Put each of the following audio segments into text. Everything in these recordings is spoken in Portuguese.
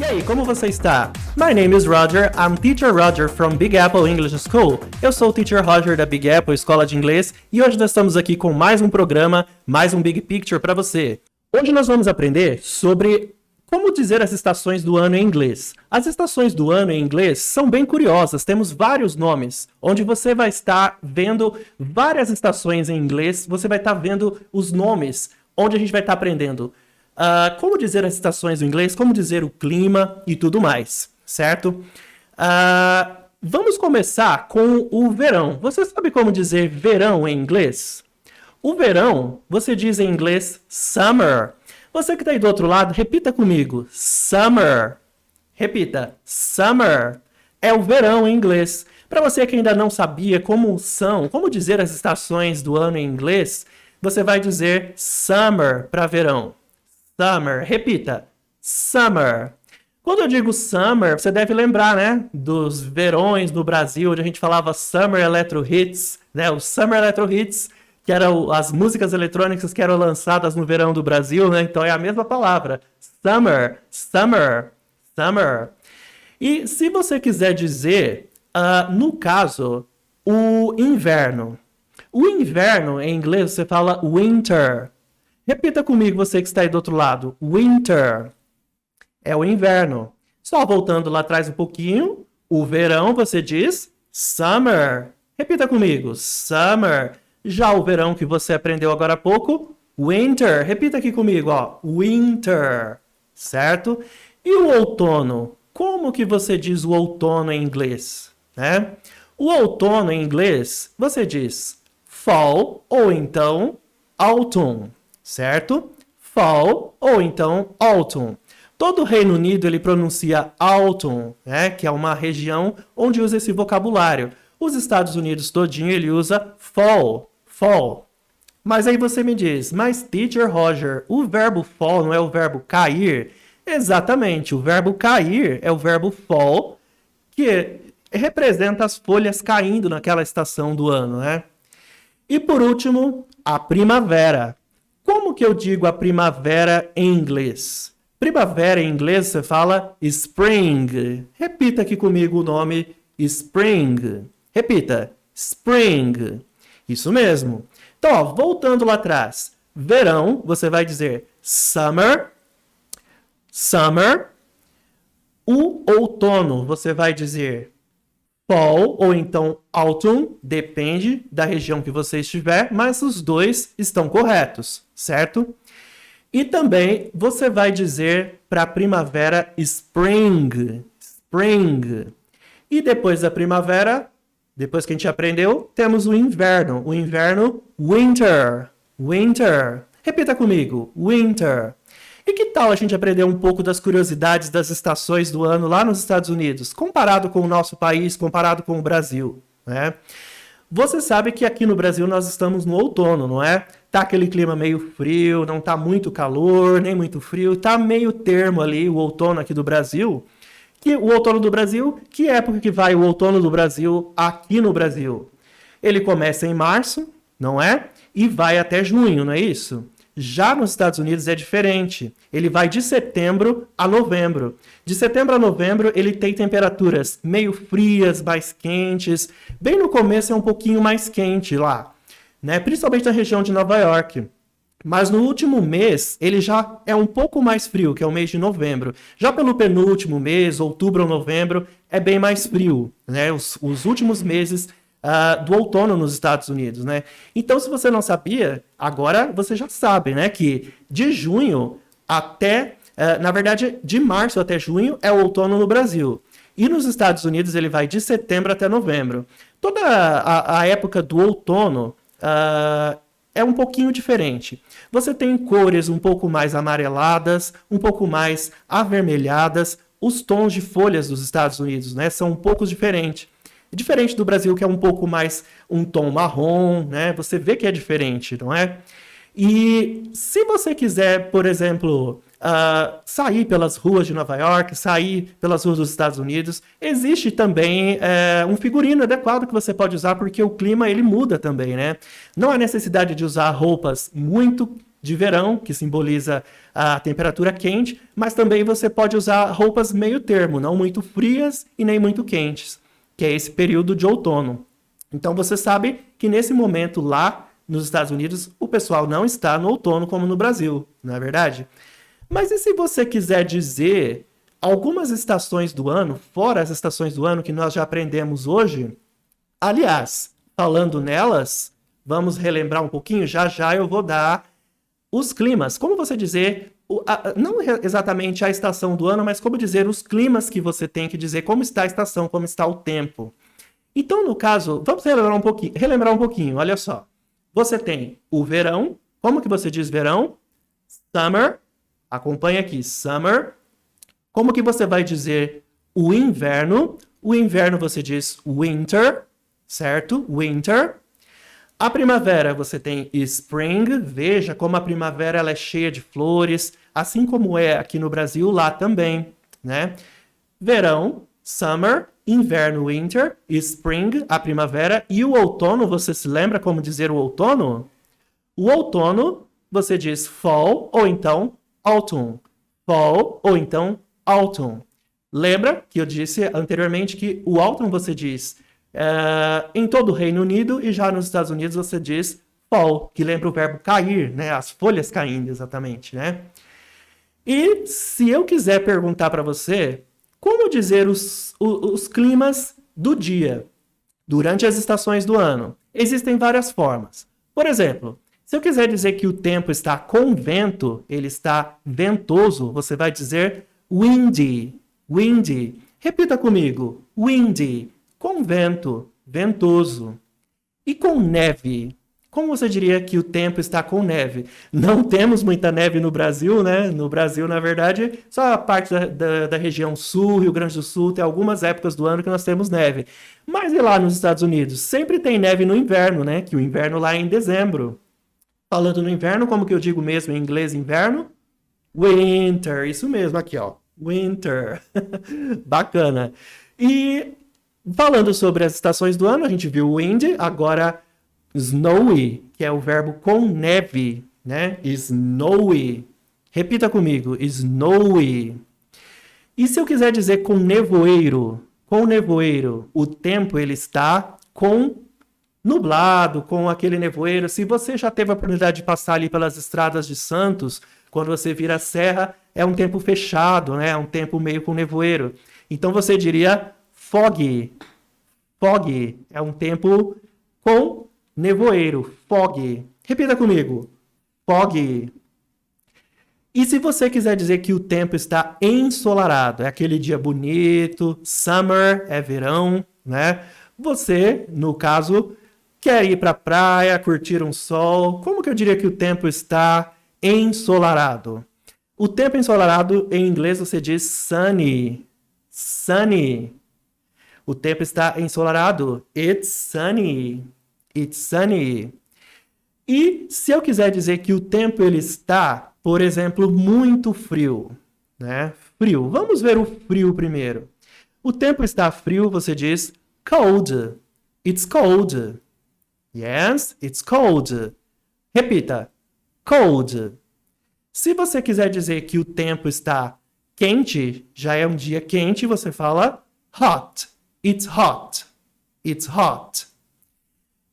E aí, como você está? My name is Roger, I'm Teacher Roger from Big Apple English School. Eu sou o Teacher Roger da Big Apple Escola de Inglês e hoje nós estamos aqui com mais um programa, mais um Big Picture para você. Hoje nós vamos aprender sobre como dizer as estações do ano em inglês. As estações do ano em inglês são bem curiosas, temos vários nomes, onde você vai estar vendo várias estações em inglês, você vai estar vendo os nomes, onde a gente vai estar aprendendo como dizer as estações do inglês, como dizer o clima e tudo mais, certo? Vamos começar com o verão. Você sabe como dizer verão em inglês? O verão, você diz em inglês summer. Você que está aí do outro lado, repita comigo. Summer. Repita. Summer. É o verão em inglês. Para você que ainda não sabia como dizer as estações do ano em inglês, você vai dizer summer para verão. Summer. Repita. Summer. Quando eu digo summer, você deve lembrar, né? Dos verões no Brasil, onde a gente falava Summer Electro Hits, né? O Summer Electro Hits, que eram as músicas eletrônicas que eram lançadas no verão do Brasil, né? Então é a mesma palavra. Summer, summer, summer. E se você quiser dizer, no caso, o inverno. O inverno, em inglês, você fala winter. Repita comigo, você que está aí do outro lado. Winter. É o inverno. Só voltando lá atrás um pouquinho. O verão, você diz summer. Repita comigo. Summer. Já o verão que você aprendeu agora há pouco, winter. Repita aqui comigo, ó. Winter. Certo? E o outono? Como que você diz o outono em inglês? Né? O outono em inglês, você diz fall ou então autumn. Certo? Fall ou então autumn. Todo o Reino Unido ele pronuncia autumn, né? Que é uma região onde usa esse vocabulário. Os Estados Unidos todinho ele usa fall. Fall. Mas aí você me diz, mas Teacher Roger, o verbo fall não é o verbo cair? Exatamente, o verbo cair é o verbo fall, que representa as folhas caindo naquela estação do ano, né? E por último, a primavera. Como que eu digo a primavera em inglês? Primavera em inglês você fala spring. Repita aqui comigo o nome spring. Repita, spring. Isso mesmo. Então, ó, voltando lá atrás. Verão, você vai dizer summer. Summer. O outono, você vai dizer fall ou então autumn, depende da região que você estiver, mas os dois estão corretos, certo? E também você vai dizer para a primavera spring, spring. E depois da primavera, depois que a gente aprendeu, temos o inverno winter, winter. Repita comigo, winter. E que tal a gente aprender um pouco das curiosidades das estações do ano lá nos Estados Unidos, comparado com o nosso país, comparado com o Brasil, né? Você sabe que aqui no Brasil nós estamos no outono, não é? Tá aquele clima meio frio, não tá muito calor, nem muito frio, tá meio termo ali o outono aqui do Brasil. O outono do Brasil, que época que vai o outono do Brasil aqui no Brasil? Ele começa em março, não é? E vai até junho, não é isso? Já nos Estados Unidos é diferente. Ele vai de setembro a novembro. De setembro a novembro, ele tem temperaturas meio frias, mais quentes. Bem no começo é um pouquinho mais quente lá, né? Principalmente na região de Nova York. Mas no último mês, ele já é um pouco mais frio, que é o mês de novembro. Já pelo penúltimo mês, outubro ou novembro, é bem mais frio, né? Os últimos meses do outono nos Estados Unidos, né? Então, se você não sabia, agora você já sabe, né? Que de junho até, na verdade, de março até junho é o outono no Brasil. E nos Estados Unidos ele vai de setembro até novembro. Toda a época do outono é um pouquinho diferente. Você tem cores um pouco mais amareladas, um pouco mais avermelhadas. Os tons de folhas dos Estados Unidos, né? São um pouco diferentes. Diferente do Brasil, que é um pouco mais um tom marrom, né? Você vê que é diferente, não é? E se você quiser, por exemplo, sair pelas ruas de Nova York, sair pelas ruas dos Estados Unidos, existe também um figurino adequado que você pode usar, porque o clima ele muda também, né? Não há necessidade de usar roupas muito de verão, que simboliza a temperatura quente, mas também você pode usar roupas meio termo, não muito frias e nem muito quentes, que é esse período de outono. Então você sabe que nesse momento lá nos Estados Unidos, o pessoal não está no outono como no Brasil, não é verdade? Mas e se você quiser dizer algumas estações do ano, fora as estações do ano que nós já aprendemos hoje? Aliás, falando nelas, vamos relembrar um pouquinho, já já eu vou dar os climas. Como você dizer, não exatamente a estação do ano, mas como dizer os climas que você tem que dizer, como está a estação, como está o tempo. Então, no caso, vamos relembrar um pouquinho, olha só. Você tem o verão, como que você diz verão? Summer, acompanha aqui, summer. Como que você vai dizer o inverno? O inverno você diz winter, certo? Winter. A primavera você tem spring, veja como a primavera ela é cheia de flores, assim como é aqui no Brasil, lá também, né? Verão, summer, inverno, winter, spring, a primavera, e o outono, você se lembra como dizer o outono? O outono, você diz fall ou então autumn. Fall ou então autumn. Lembra que eu disse anteriormente que o autumn você diz em todo o Reino Unido e já nos Estados Unidos você diz fall, que lembra o verbo cair, né? As folhas caindo, exatamente, né? E se eu quiser perguntar para você como dizer os climas do dia durante as estações do ano, existem várias formas. Por exemplo, se eu quiser dizer que o tempo está com vento, ele está ventoso, você vai dizer windy, windy. Repita comigo, windy, com vento, ventoso. E com neve? Como você diria que o tempo está com neve? Não temos muita neve no Brasil, né? No Brasil, na verdade, só a parte da região sul, Rio Grande do Sul, tem algumas épocas do ano que nós temos neve. Mas e lá nos Estados Unidos? Sempre tem neve no inverno, né? Que o inverno lá é em dezembro. Falando no inverno, como que eu digo mesmo em inglês inverno? Winter, isso mesmo, aqui ó, winter. Bacana. E falando sobre as estações do ano, a gente viu windy, agora snowy, que é o verbo com neve, né? Snowy. Repita comigo, snowy. E se eu quiser dizer com nevoeiro, o tempo ele está com nublado, com aquele nevoeiro. Se você já teve a oportunidade de passar ali pelas estradas de Santos, quando você vira a serra, é um tempo fechado, né? É um tempo meio com nevoeiro. Então você diria foggy. Foggy é um tempo com nevoeiro. Foggy. Repita comigo. Foggy. E se você quiser dizer que o tempo está ensolarado, é aquele dia bonito, summer é verão, né? Você, no caso, quer ir para a praia, curtir um sol. Como que eu diria que o tempo está ensolarado? O tempo ensolarado, em inglês, você diz sunny. Sunny. O tempo está ensolarado. It's sunny. It's sunny. E se eu quiser dizer que o tempo ele está, por exemplo, muito frio, né? Frio. Vamos ver o frio primeiro. O tempo está frio, você diz cold. It's cold. Yes, it's cold. Repita. Cold. Se você quiser dizer que o tempo está quente, já é um dia quente, você fala hot. It's hot. It's hot.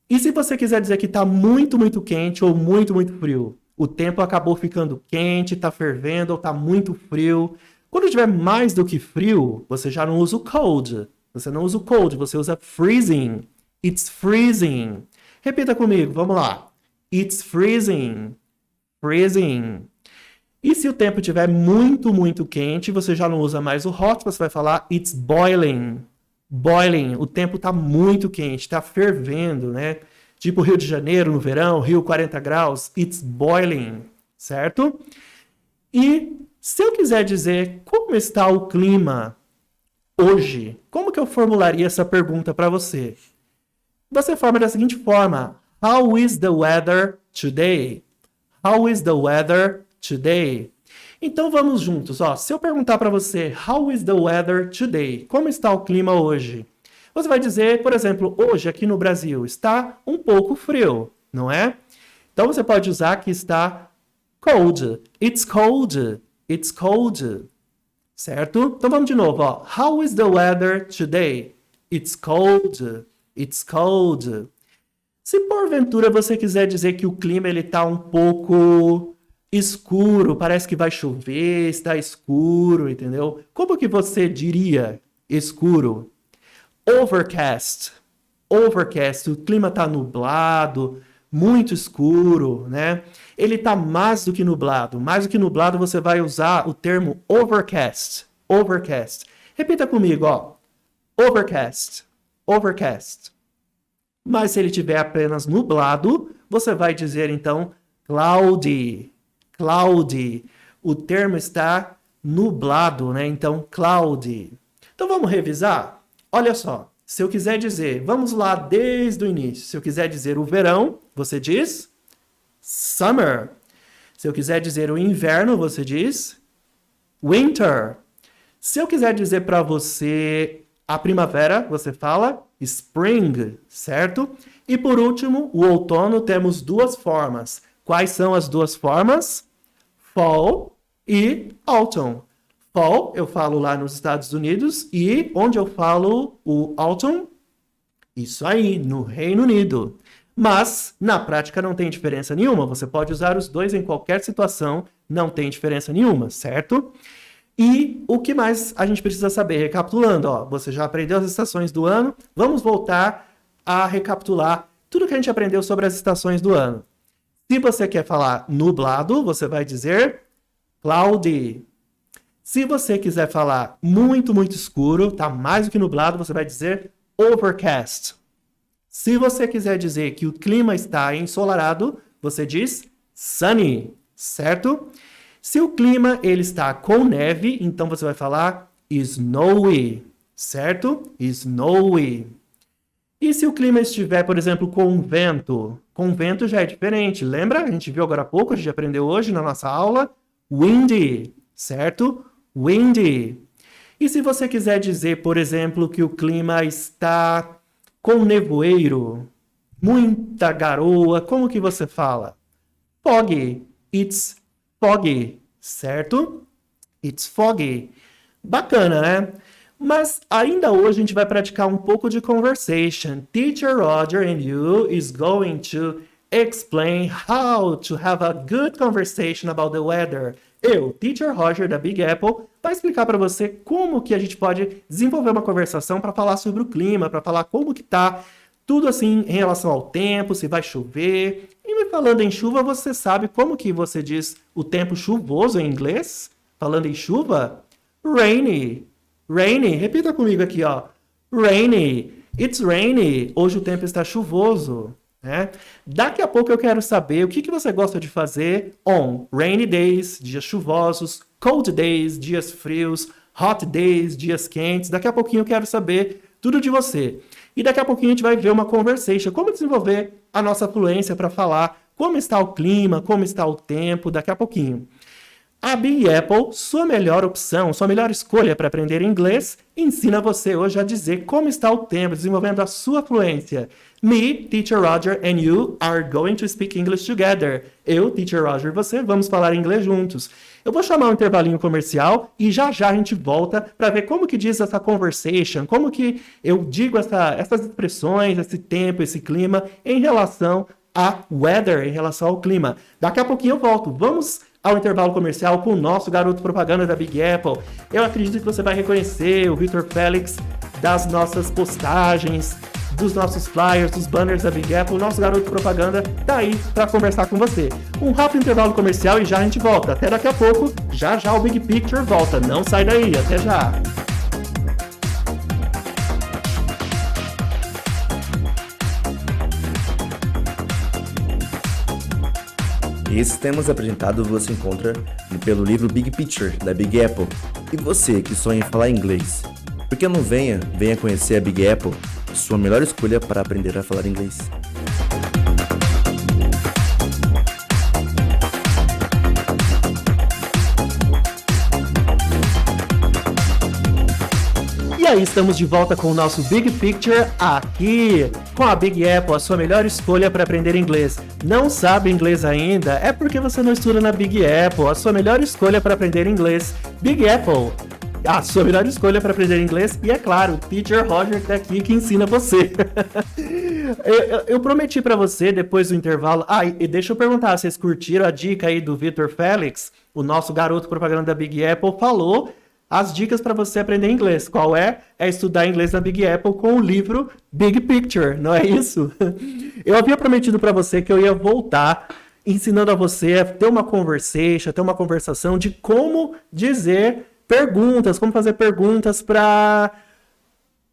E se você quiser dizer que está muito, muito quente ou muito, muito frio, o tempo acabou ficando quente, está fervendo ou está muito frio. Quando tiver mais do que frio, você já não usa o cold. Você não usa o cold, você usa freezing. It's freezing. Repita comigo, vamos lá. It's freezing. Freezing. E se o tempo estiver muito, muito quente, você já não usa mais o hot, você vai falar it's boiling. Boiling, o tempo está muito quente, está fervendo, né? Tipo Rio de Janeiro no verão, Rio 40 graus, it's boiling, certo? E se eu quiser dizer como está o clima hoje, como que eu formularia essa pergunta para você? Você forma da seguinte forma: How is the weather today? How is the weather today? Então vamos juntos, ó. Se eu perguntar para você, how is the weather today? Como está o clima hoje? Você vai dizer, por exemplo, hoje aqui no Brasil está um pouco frio, não é? Então você pode usar que está Cold. It's cold. It's cold. Certo? Então vamos de novo, ó. How is the weather today? It's cold. It's cold. Se porventura você quiser dizer que o clima ele tá um pouco escuro, parece que vai chover, está escuro, entendeu? Como que você diria escuro? Overcast. Overcast. O clima tá nublado, muito escuro, né? Ele tá mais do que nublado. Mais do que nublado, você vai usar o termo overcast. Overcast. Repita comigo, ó. Overcast. Overcast. Mas se ele tiver apenas nublado, você vai dizer, então, cloudy. Cloudy. O termo está nublado, né? Então, cloudy. Então, vamos revisar? Olha só. Se eu quiser dizer, vamos lá desde o início. Se eu quiser dizer o verão, você diz summer. Se eu quiser dizer o inverno, você diz winter. Se eu quiser dizer para você a primavera, você fala spring, certo? E por último, o outono, temos duas formas. Quais são as duas formas? Fall e autumn. Fall, eu falo lá nos Estados Unidos, e onde eu falo o autumn? Isso aí, no Reino Unido. Mas, na prática, não tem diferença nenhuma. Você pode usar os dois em qualquer situação, não tem diferença nenhuma, certo? E o que mais a gente precisa saber? Recapitulando, ó, você já aprendeu as estações do ano, vamos voltar a recapitular tudo que a gente aprendeu sobre as estações do ano. Se você quer falar nublado, você vai dizer cloudy. Se você quiser falar muito, muito escuro, tá mais do que nublado, você vai dizer overcast. Se você quiser dizer que o clima está ensolarado, você diz sunny, certo? Se o clima ele está com neve, então você vai falar snowy, certo? Snowy. E se o clima estiver, por exemplo, com vento já é diferente. Lembra? A gente viu agora há pouco, a gente aprendeu hoje na nossa aula, windy, certo? Windy. E se você quiser dizer, por exemplo, que o clima está com nevoeiro, muita garoa, como que você fala? Foggy. It's foggy, certo? It's foggy. Bacana, né? Mas ainda hoje a gente vai praticar um pouco de conversation. Teacher Roger and you is going to explain how to have a good conversation about the weather. Eu, Teacher Roger da Big Apple, vai explicar para você como que a gente pode desenvolver uma conversação para falar sobre o clima, para falar como que tá tudo assim em relação ao tempo, se vai chover. E falando em chuva, você sabe como que você diz o tempo chuvoso em inglês? Falando em chuva? Rainy. Rainy. Repita comigo aqui, ó. Rainy. It's rainy. Hoje o tempo está chuvoso. Né? Daqui a pouco eu quero saber o que você gosta de fazer on rainy days, dias chuvosos, cold days, dias frios, hot days, dias quentes. Daqui a pouquinho eu quero saber tudo de você. E daqui a pouquinho a gente vai ver uma conversation, como desenvolver a nossa fluência para falar como está o clima, como está o tempo, daqui a pouquinho. A Big Apple, sua melhor opção, sua melhor escolha para aprender inglês, ensina você hoje a dizer como está o tempo, desenvolvendo a sua fluência. Me, Teacher Roger, and you are going to speak English together. Eu, Teacher Roger, e você, vamos falar inglês juntos. Eu vou chamar um intervalinho comercial e já a gente volta para ver como que diz essa conversation, como que eu digo essas expressões, esse tempo, esse clima, em relação a weather, em relação ao clima. Daqui a pouquinho eu volto. Vamos ao intervalo comercial com o nosso garoto propaganda da Big Apple. Eu acredito que você vai reconhecer o Victor Félix das nossas postagens, dos nossos flyers, dos banners da Big Apple. O nosso garoto propaganda tá aí para conversar com você. Um rápido intervalo comercial e já a gente volta. Até daqui a pouco. Já o Big Picture volta. Não sai daí. Até já. Esses temas apresentados você encontra pelo livro Big Picture, da Big Apple. E você que sonha em falar inglês, por que não venha conhecer a Big Apple, sua melhor escolha para aprender a falar inglês. E aí, estamos de volta com o nosso Big Picture aqui, com a Big Apple, a sua melhor escolha para aprender inglês. Não sabe inglês ainda? É porque você não estuda na Big Apple, a sua melhor escolha para aprender inglês. Big Apple, a sua melhor escolha para aprender inglês. E é claro, o Teacher Roger tá aqui que ensina você. eu prometi para você, depois do intervalo... e deixa eu perguntar, vocês curtiram a dica aí do Vitor Félix? O nosso garoto propaganda da Big Apple falou... as dicas para você aprender inglês. Qual é? É estudar inglês na Big Apple com o livro Big Picture, não é isso? Eu havia prometido para você que eu ia voltar ensinando a você a ter uma conversação de como dizer perguntas, como fazer perguntas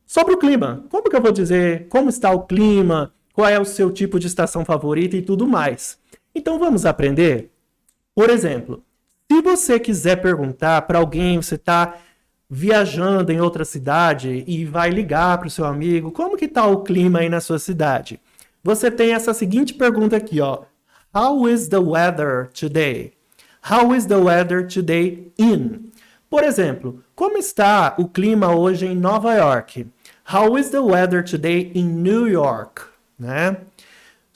sobre o clima. Como que eu vou dizer como está o clima, qual é o seu tipo de estação favorita e tudo mais. Então vamos aprender? Por exemplo, se você quiser perguntar para alguém, você está viajando em outra cidade e vai ligar para o seu amigo, como que está o clima aí na sua cidade? Você tem essa seguinte pergunta aqui, ó. How is the weather today? How is the weather today in? Por exemplo, como está o clima hoje em Nova York? How is the weather today in New York? Né?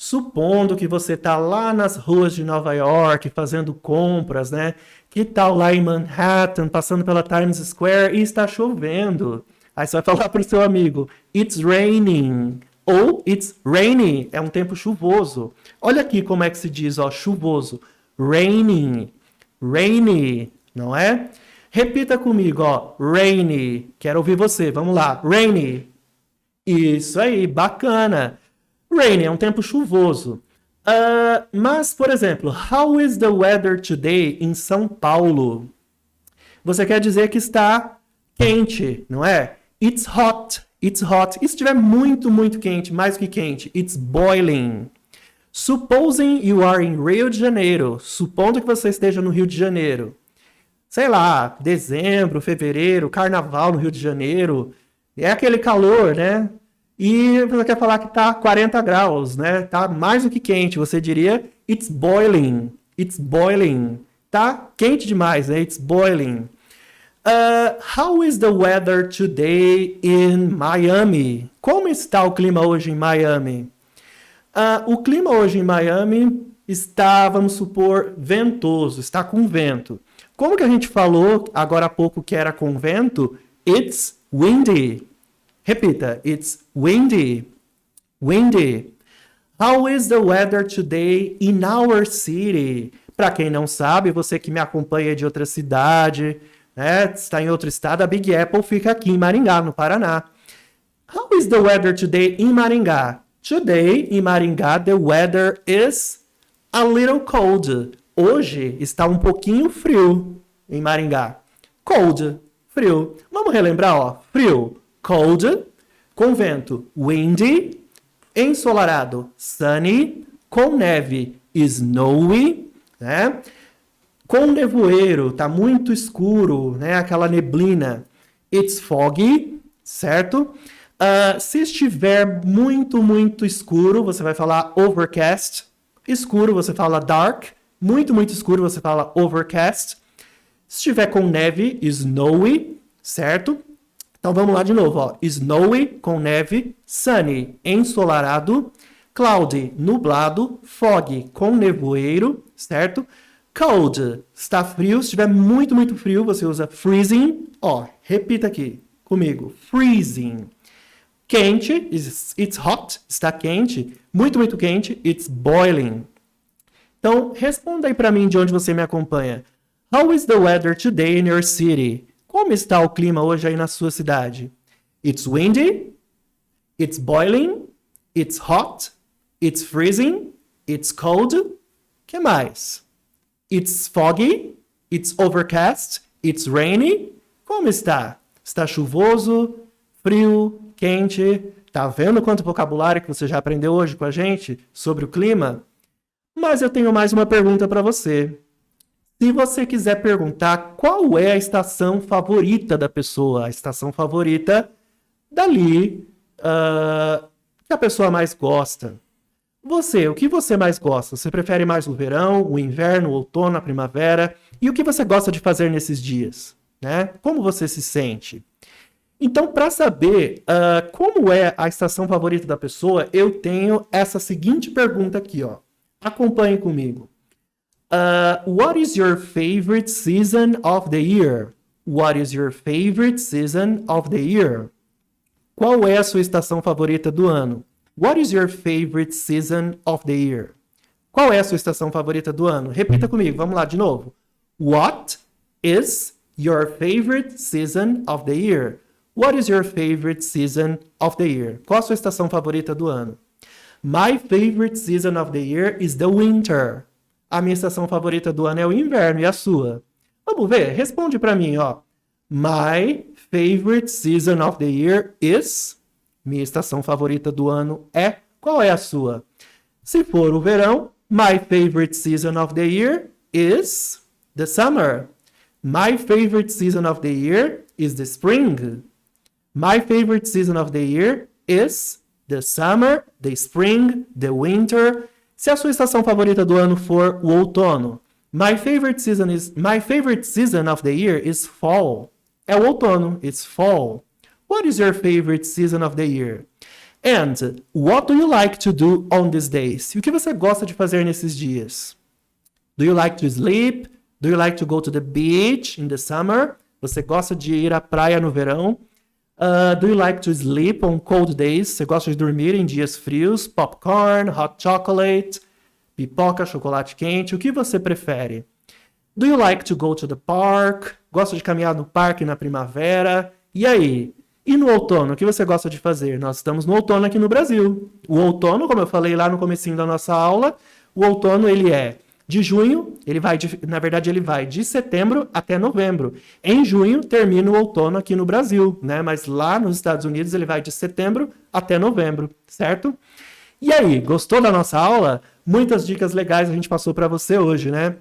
Supondo que você está lá nas ruas de Nova York fazendo compras, né? Que tal lá em Manhattan, passando pela Times Square e está chovendo? Aí você vai falar para o seu amigo, it's raining, ou it's rainy, é um tempo chuvoso. Olha aqui como é que se diz, ó, chuvoso. Raining, rainy, não é? Repita comigo, ó, rainy. Quero ouvir você, vamos lá, rainy. Isso aí, bacana. Rainy é um tempo chuvoso. Mas, por exemplo, how is the weather today em São Paulo? Você quer dizer que está quente, não é? It's hot, it's hot. E se estiver muito, muito quente, mais que quente, it's boiling. Supposing you are in Rio de Janeiro. Supondo que você esteja no Rio de Janeiro. Sei lá, dezembro, fevereiro, carnaval no Rio de Janeiro. É aquele calor, né? E você quer falar que está 40 graus, né? Tá mais do que quente. Você diria, it's boiling. It's boiling. Tá quente demais, né? It's boiling. How is the weather today in Miami? Como está o clima hoje em Miami? O clima hoje em Miami está, vamos supor, ventoso. Está com vento. Como que a gente falou agora há pouco que era com vento? It's windy. Repita, it's windy, windy. How is the weather today in our city? Para quem não sabe, você que me acompanha de outra cidade, né, está em outro estado, a Big Apple fica aqui em Maringá, no Paraná. How is the weather today in Maringá? Today, in Maringá, the weather is a little cold. Hoje está um pouquinho frio em Maringá. Cold, frio. Vamos relembrar, ó, frio. Cold, com vento, windy, ensolarado, sunny, com neve, snowy, né? Com nevoeiro, tá muito escuro, né? Aquela neblina, it's foggy, certo? Se estiver muito, muito escuro, você vai falar overcast. Escuro, você fala dark. Muito, muito escuro, você fala overcast. Se estiver com neve, snowy, certo? Então vamos lá de novo, ó. Snowy, com neve, sunny, ensolarado, cloudy, nublado, foggy, com nevoeiro, certo? Cold, está frio. Se estiver muito, muito frio, você usa freezing. Ó, repita aqui comigo. Freezing. Quente, it's hot, está quente. Muito, muito quente, it's boiling. Então, responda aí para mim de onde você me acompanha. How is the weather today in your city? Como está o clima hoje aí na sua cidade? It's windy, it's boiling, it's hot, it's freezing, it's cold. Que mais? It's foggy, it's overcast, it's rainy. Como está? Está chuvoso, frio, quente? Tá vendo quanto vocabulário que você já aprendeu hoje com a gente sobre o clima? Mas eu tenho mais uma pergunta para você. Se você quiser perguntar qual é a estação favorita da pessoa, a estação favorita dali, que a pessoa mais gosta. Você, o que você mais gosta? Você prefere mais o verão, o inverno, o outono, a primavera? E o que você gosta de fazer nesses dias? Né? Como você se sente? Então, para saber como é a estação favorita da pessoa, eu tenho essa seguinte pergunta aqui, ó. Acompanhe comigo. What is your favorite season of the year? What is your favorite season of the year? Qual é a sua estação favorita do ano? What is your favorite season of the year? Qual é a sua estação favorita do ano? Repita comigo, vamos lá de novo. What is your favorite season of the year? What is your favorite season of the year? Qual a sua estação favorita do ano? My favorite season of the year is the winter. A minha estação favorita do ano é o inverno, e a sua? Vamos ver, responde para mim, ó. My favorite season of the year is... Minha estação favorita do ano é... Qual é a sua? Se for o verão, my favorite season of the year is the summer. My favorite season of the year is the spring. My favorite season of the year is the summer, the spring, the winter. Se a sua estação favorita do ano for o outono, my favorite season of the year is fall. É o outono, it's fall. What is your favorite season of the year? And what do you like to do on these days? E o que você gosta de fazer nesses dias? Do you like to sleep? Do you like to go to the beach in the summer? Você gosta de ir à praia no verão? Do you like to sleep on cold days? Você gosta de dormir em dias frios? Popcorn, hot chocolate, pipoca, chocolate quente. O que você prefere? Do you like to go to the park? Gosta de caminhar no parque na primavera? E aí? E no outono, o que você gosta de fazer? Nós estamos no outono aqui no Brasil. O outono, como eu falei lá no comecinho da nossa aula, o outono ele é de junho, ele vai de setembro até novembro. Em junho termina o outono aqui no Brasil, né? Mas lá nos Estados Unidos ele vai de setembro até novembro, certo? E aí, gostou da nossa aula? Muitas dicas legais a gente passou para você hoje, né?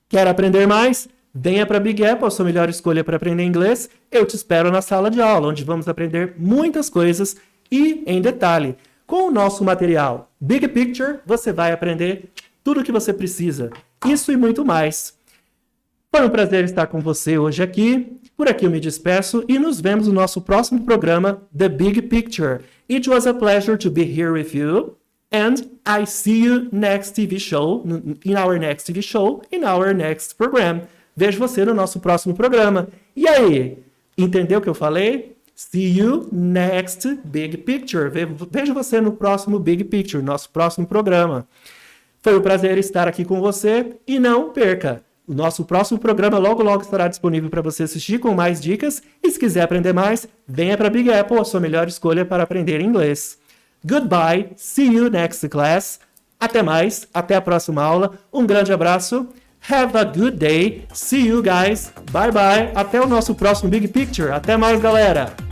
Quer aprender mais? Venha para Big Apple, a sua melhor escolha para aprender inglês. Eu te espero na sala de aula, onde vamos aprender muitas coisas e, em detalhe, com o nosso material Big Picture, você vai aprender tudo o que você precisa. Isso e muito mais. Foi um prazer estar com você hoje aqui. Por aqui eu me despeço e nos vemos no nosso próximo programa, The Big Picture. It was a pleasure to be here with you. And I see you next TV show, in our next TV show, in our next program. Vejo você no nosso próximo programa. E aí, entendeu o que eu falei? See you next Big Picture. Vejo você no próximo Big Picture, nosso próximo programa. Foi um prazer estar aqui com você e não perca. O nosso próximo programa logo estará disponível para você assistir com mais dicas. E se quiser aprender mais, venha para Big Apple, a sua melhor escolha para aprender inglês. Goodbye, see you next class. Até mais, até a próxima aula. Um grande abraço. Have a good day. See you guys. Bye bye. Até o nosso próximo Big Picture. Até mais, galera.